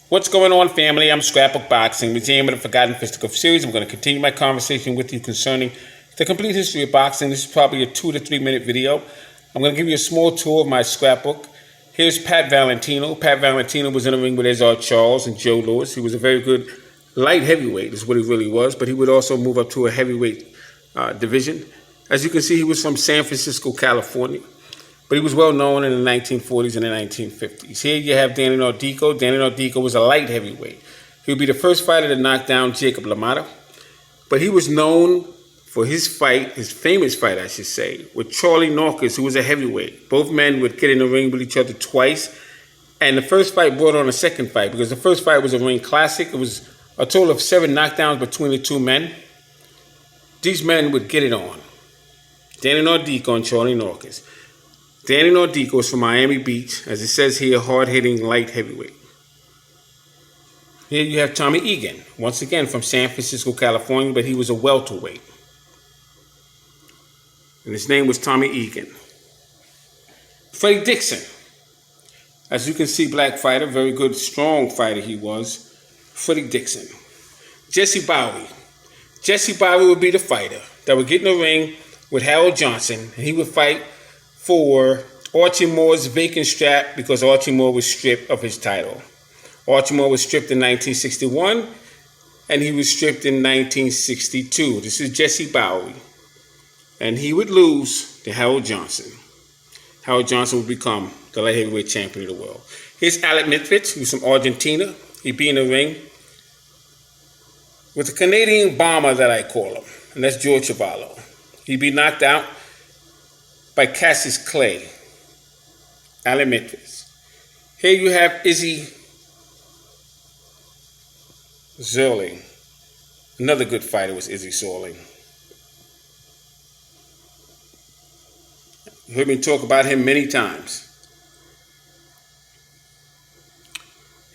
What's going on, family? I'm Scrapbook Boxing, Museum of the Forgotten Fisticuff series. I'm going to continue my conversation with you concerning the complete history of boxing. This is probably a 2 to 3 minute video. I'm going to give you a small tour of my scrapbook. Here's Pat Valentino. Pat Valentino was in the ring with Ezzard Charles and Joe Louis. He was a very good light heavyweight, is what he really was, but he would also move up to a heavyweight division. As you can see, he was from San Francisco, California. But he was well known in the 1940s and the 1950s. Here you have Danny Nardico. Danny Nardico was a light heavyweight. He would be the first fighter to knock down Jacob LaMotta. But he was known for his fight, his famous fight, I should say, with Charlie Norcus, who was a heavyweight. Both men would get in the ring with each other twice. And the first fight brought on a second fight, because the first fight was a ring classic. It was a total of 7 knockdowns between the two men. These men would get it on. Danny Nardico and Charlie Norcus. Danny Nardico is from Miami Beach, as it says here, hard-hitting light heavyweight. Here you have Tommy Egan, once again from San Francisco, California, but he was a welterweight. And his name was Tommy Egan. Freddie Dixon. As you can see, black fighter, very good, strong fighter he was. Freddie Dixon. Jesse Bowie. Jesse Bowie would be the fighter that would get in the ring with Harold Johnson, and he would fight for Archie Moore's vacant strap because Archie Moore was stripped of his title. Archie Moore was stripped in 1961 and he was stripped in 1962. This is Jesse Bowie. And he would lose to Harold Johnson. Harold Johnson would become the light heavyweight champion of the world. Here's Alec Mitvich, who's from Argentina. He'd be in the ring with the Canadian bomber that I call him, and that's George Chuvalo. He'd be knocked out by Cassius Clay, Alec Mitvich. Here you have Izzy Zerling. Another good fighter was Izzy Zerling. You heard me talk about him many times.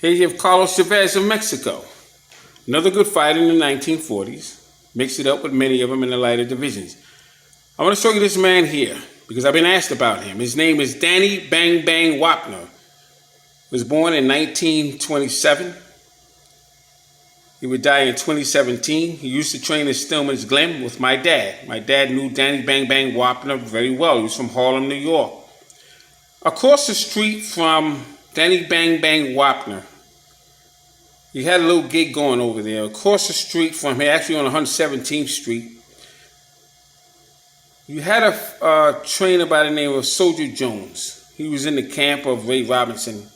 Here you have Carlos Chavez of Mexico. Another good fighter in the 1940s. Mixed it up with many of them in the lighter divisions. I want to show you this man here, because I've been asked about him. His name is Danny Bang Bang Wapner. He was born in 1927. He would die in 2017. He used to train at Stillman's Glen with my dad. My dad knew Danny Bang Bang Wapner very well. He was from Harlem, New York. Across the street from Danny Bang Bang Wapner, he had a little gig going over there. Across the street from here, actually on 117th Street, you had a trainer by the name of Soldier Jones. He was in the camp of Ray Robinson.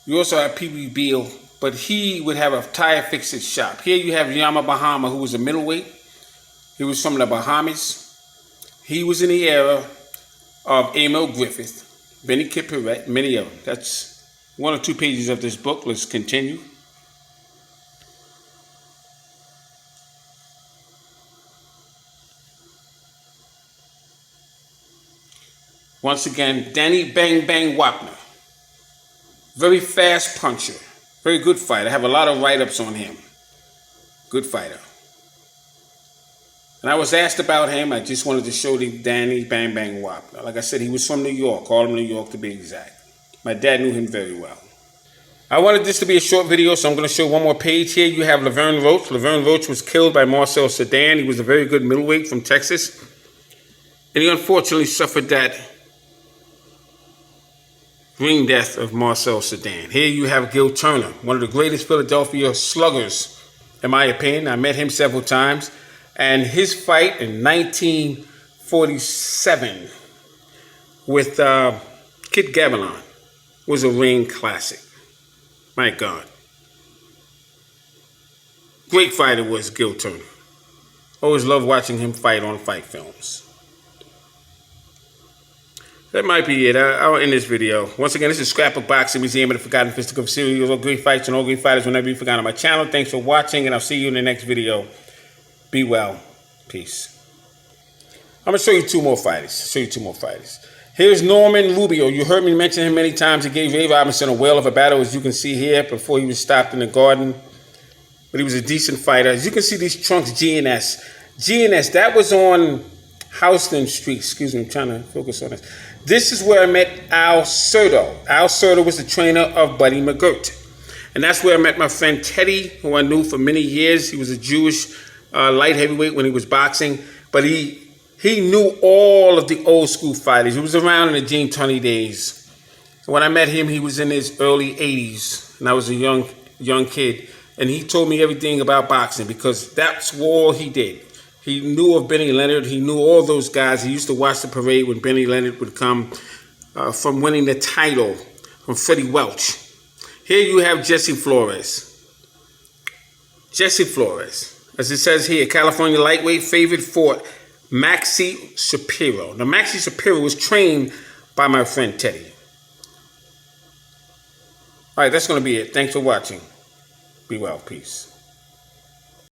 You also had P.B. Beale, but he would have a tire fixing shop. Here you have Yama Bahama, who was a middleweight. He was from the Bahamas. He was in the era of Emil Griffith, Benny Kid Perrette, many of them. That's 1 or 2 pages of this book. Let's continue. Once again, Danny Bang Bang Wapner. Very fast puncher. Very good fighter. I have a lot of write-ups on him. Good fighter. And I was asked about him. I just wanted to show you Danny Bang Bang Wapner. Like I said, he was from New York. Harlem, New York to be exact. My dad knew him very well. I wanted this to be a short video, so I'm going to show one more page here. You have Laverne Roach. Laverne Roach was killed by Marcel Sedan. He was a very good middleweight from Texas. And he unfortunately suffered that ring death of Marcel Sedan. Here you have Gil Turner, one of the greatest Philadelphia sluggers, in my opinion. I met him several times. And his fight in 1947 with Kid Gavilan was a ring classic. My God. Great fighter was Gil Turner. Always loved watching him fight on fight films. That might be it. I'll end this video. Once again, this is Scrapbook Boxing, Museum of the Forgotten Fisticuff series. All great fights and all great fighters will never be forgotten on my channel. Thanks for watching, and I'll see you in the next video. Be well. Peace. I'm going to show you 2 more fighters. Here's Norman Rubio. You heard me mention him many times. He gave Ray Robinson a whale of a battle, as you can see here, before he was stopped in the garden. But he was a decent fighter. As you can see, these trunks, GNS. GNS, that was on Houston Street. Excuse me, I'm trying to focus on this. This is where I met Al Serto. Al Serto was the trainer of Buddy McGirt. And that's where I met my friend Teddy, who I knew for many years. He was a Jewish light heavyweight when he was boxing, but he knew all of the old school fighters. He was around in the Gene Tunney days. So when I met him, he was in his early 80s, and I was a young kid. And he told me everything about boxing because that's all he did. He knew of Benny Leonard. He knew all those guys. He used to watch the parade when Benny Leonard would come from winning the title from Freddie Welch. Here you have Jesse Flores. Jesse Flores, as it says here, California lightweight favorite fought Maxie Shapiro. Now, Maxie Shapiro was trained by my friend Teddy. All right, that's going to be it. Thanks for watching. Be well. Peace.